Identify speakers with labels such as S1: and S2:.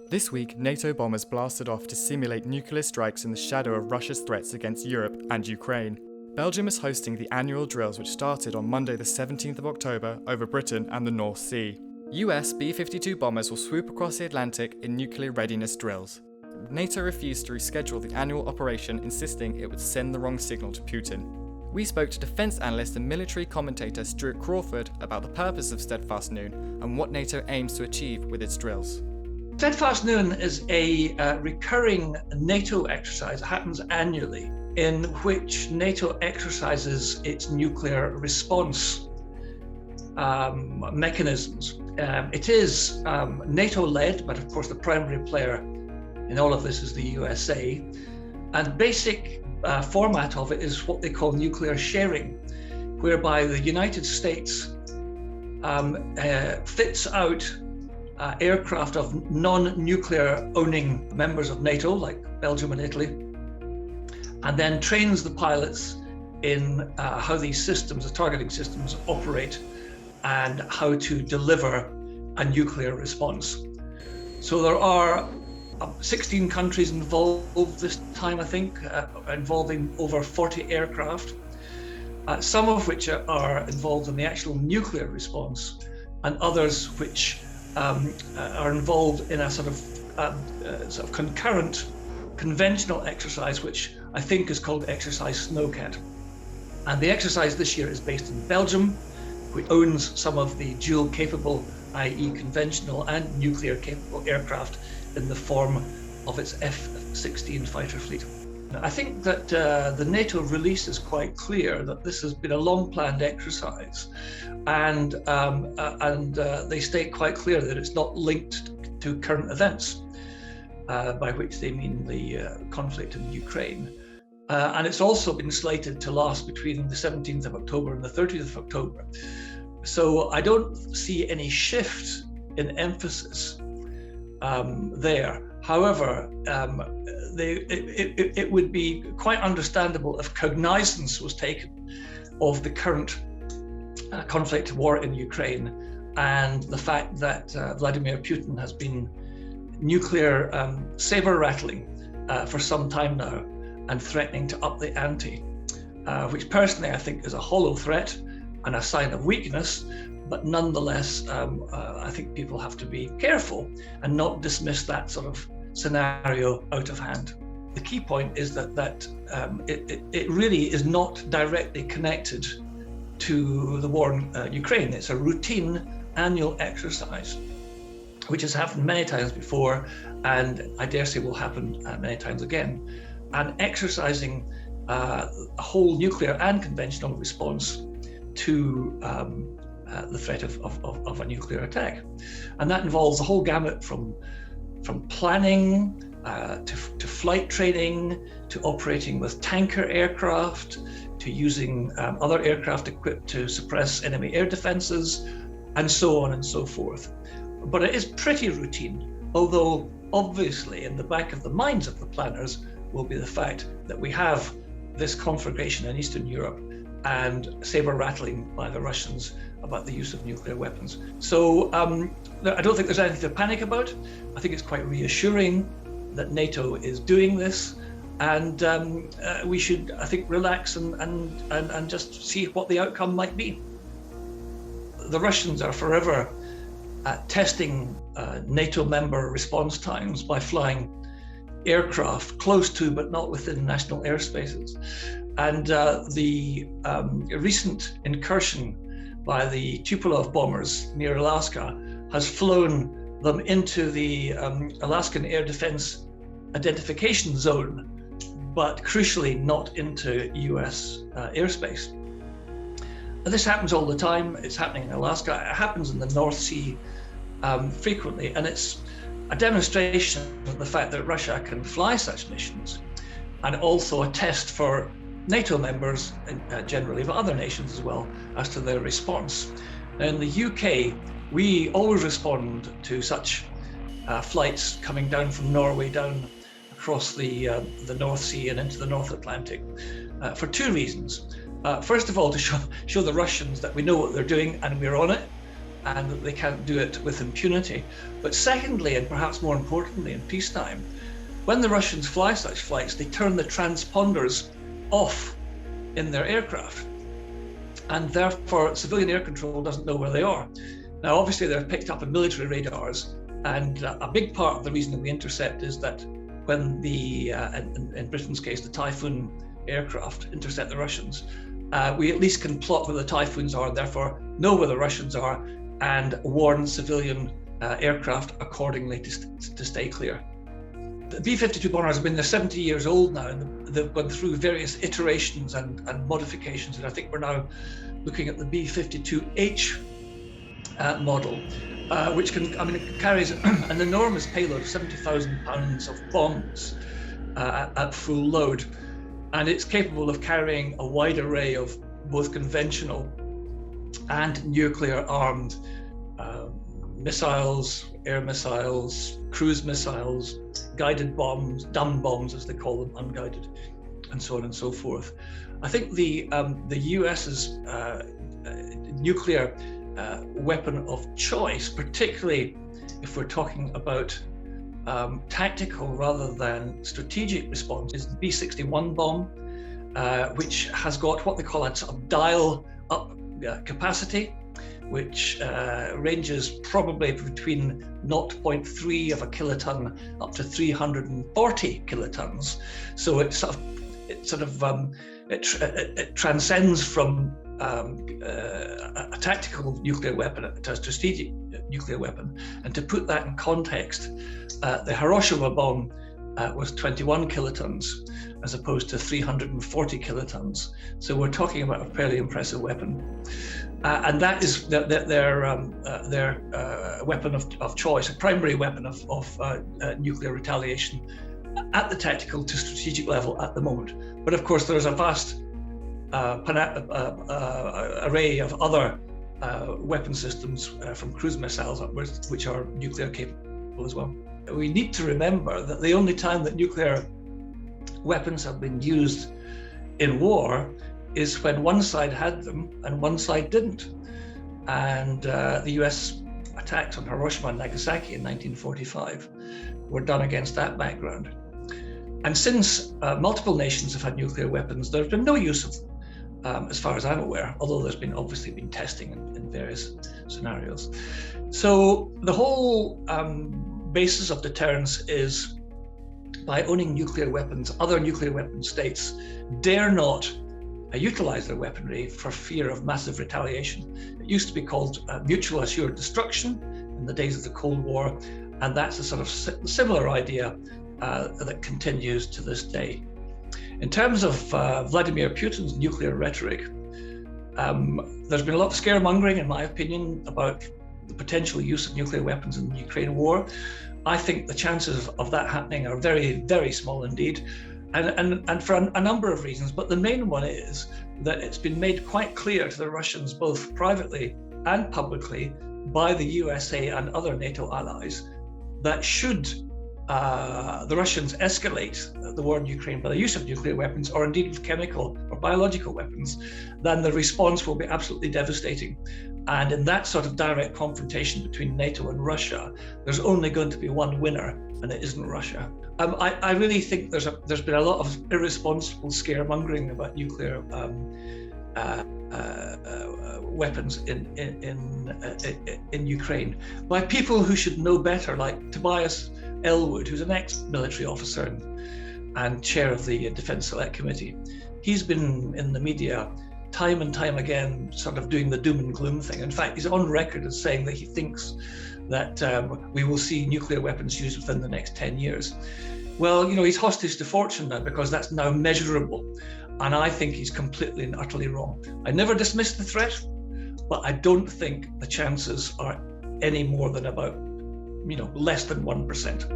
S1: This week, NATO bombers blasted off to simulate nuclear strikes in the shadow of Russia's threats against Europe and Ukraine. Belgium is hosting the annual drills which started on Monday the 17th of October over Britain and the North Sea. US B-52 bombers will swoop across the Atlantic in nuclear readiness drills. NATO refused to reschedule the annual operation, insisting it would send the wrong signal to Putin. We spoke to defence analyst and military commentator Stuart Crawford about the purpose of Steadfast Noon and what NATO aims to achieve with its drills.
S2: Steadfast Noon is a recurring NATO exercise. It happens annually, in which NATO exercises its nuclear response mechanisms. It is NATO-led, but of course the primary player in all of this is the USA. And basic format of it is what they call nuclear sharing, whereby the United States fits out aircraft of non-nuclear owning members of NATO, like Belgium and Italy, and then trains the pilots in how these systems, the targeting systems, operate and how to deliver a nuclear response. So there are 16 countries involved this time, I think, involving over 40 aircraft, some of which are involved in the actual nuclear response, and others which are involved in a sort of concurrent conventional exercise, which I think is called Exercise Snowcat. And the exercise this year is based in Belgium, which owns some of the dual capable, i.e. conventional and nuclear capable aircraft in the form of its F-16 fighter fleet. I think that the NATO release is quite clear that this has been a long-planned exercise, and they state quite clear that it's not linked to current events, by which they mean the conflict in Ukraine. And it's also been slated to last between the 17th of October and the 30th of October. So I don't see any shift in emphasis there. However, it would be quite understandable if cognizance was taken of the current conflict, war in Ukraine, and the fact that Vladimir Putin has been nuclear saber rattling for some time now and threatening to up the ante, which personally I think is a hollow threat and a sign of weakness. But nonetheless, I think people have to be careful and not dismiss that sort of scenario out of hand. The key point is that it really is not directly connected to the war in Ukraine. It's a routine annual exercise, which has happened many times before, and I dare say will happen many times again. And exercising a whole nuclear and conventional response to the threat of a nuclear attack. And that involves a whole gamut from planning to flight training, to operating with tanker aircraft, to using other aircraft equipped to suppress enemy air defenses, and so on and so forth. But it is pretty routine, although obviously in the back of the minds of the planners will be the fact that we have this conflagration in Eastern Europe and saber rattling by the Russians about the use of nuclear weapons. So I don't think there's anything to panic about. I think it's quite reassuring that NATO is doing this, and we should, I think, relax and just see what the outcome might be. The Russians are forever testing NATO member response times by flying aircraft close to but not within national airspaces. And the recent incursion by the Tupolev bombers near Alaska has flown them into the Alaskan Air Defense Identification Zone, but crucially not into US airspace. And this happens all the time. It's happening in Alaska. It happens in the North Sea frequently, and it's a demonstration of the fact that Russia can fly such missions, and also a test for NATO members generally, but other nations as well, as to their response. Now in the UK, we always respond to such flights coming down from Norway down across the North Sea and into the North Atlantic for two reasons. First of all, to show the Russians that we know what they're doing and we're on it, and that they can't do it with impunity. But secondly, and perhaps more importantly in peacetime, when the Russians fly such flights, they turn the transponders off in their aircraft, and therefore civilian air control doesn't know where they are. Now, obviously, they're picked up on military radars, and a big part of the reason that we intercept is that when in Britain's case, the Typhoon aircraft intercept the Russians, we at least can plot where the Typhoons are, and therefore know where the Russians are, and warn civilian aircraft accordingly to stay clear. The B-52 bombers have been there 70 years old now, and they've gone through various iterations and modifications, and I think we're now looking at the B-52H model, which it carries an enormous payload of 70,000 pounds of bombs at full load, and it's capable of carrying a wide array of both conventional and nuclear-armed missiles, air missiles, cruise missiles, guided bombs, dumb bombs as they call them, unguided, and so on and so forth. I think the US's nuclear weapon of choice, particularly if we're talking about tactical rather than strategic response, is the B-61 bomb, which has got what they call a sort of dial-up capacity, which ranges probably between 0.3 of a kiloton up to 340 kilotons. So it transcends from a tactical nuclear weapon to a strategic nuclear weapon. And to put that in context, the Hiroshima bomb was 21 kilotons as opposed to 340 kilotons. So we're talking about a fairly impressive weapon. And that is their weapon of choice, a primary weapon of nuclear retaliation at the tactical to strategic level at the moment. But of course, there's a vast array of other weapon systems from cruise missiles upwards, which are nuclear capable as well. We need to remember that the only time that nuclear weapons have been used in war is when one side had them and one side didn't. And the US attacks on Hiroshima and Nagasaki in 1945 were done against that background. And since multiple nations have had nuclear weapons, there's been no use of them, as far as I'm aware, although there's been obviously been testing in various scenarios. So the whole basis of deterrence is by owning nuclear weapons, other nuclear weapon states dare not utilize their weaponry for fear of massive retaliation. It used to be called mutual assured destruction in the days of the Cold War, and that's a sort of similar idea that continues to this day. In terms of Vladimir Putin's nuclear rhetoric, there's been a lot of scaremongering, in my opinion, about the potential use of nuclear weapons in the Ukraine war. I think the chances of that happening are very, very small indeed, and for a number of reasons. But the main one is that it's been made quite clear to the Russians, both privately and publicly, by the USA and other NATO allies, that should the Russians escalate the war in Ukraine by the use of nuclear weapons, or indeed with chemical or biological weapons, then the response will be absolutely devastating. And in that sort of direct confrontation between NATO and Russia, there's only going to be one winner, and it isn't Russia. I really think there's been a lot of irresponsible scaremongering about nuclear weapons in Ukraine by people who should know better, like Tobias Ellwood, who's an ex-military officer and chair of the Defence Select Committee. He's been in the media time and time again, sort of doing the doom and gloom thing. In fact, he's on record as saying that he thinks that we will see nuclear weapons used within the next 10 years. Well, he's hostage to fortune now, because that's now measurable. And I think he's completely and utterly wrong. I never dismissed the threat, but I don't think the chances are any more than about, less than 1%.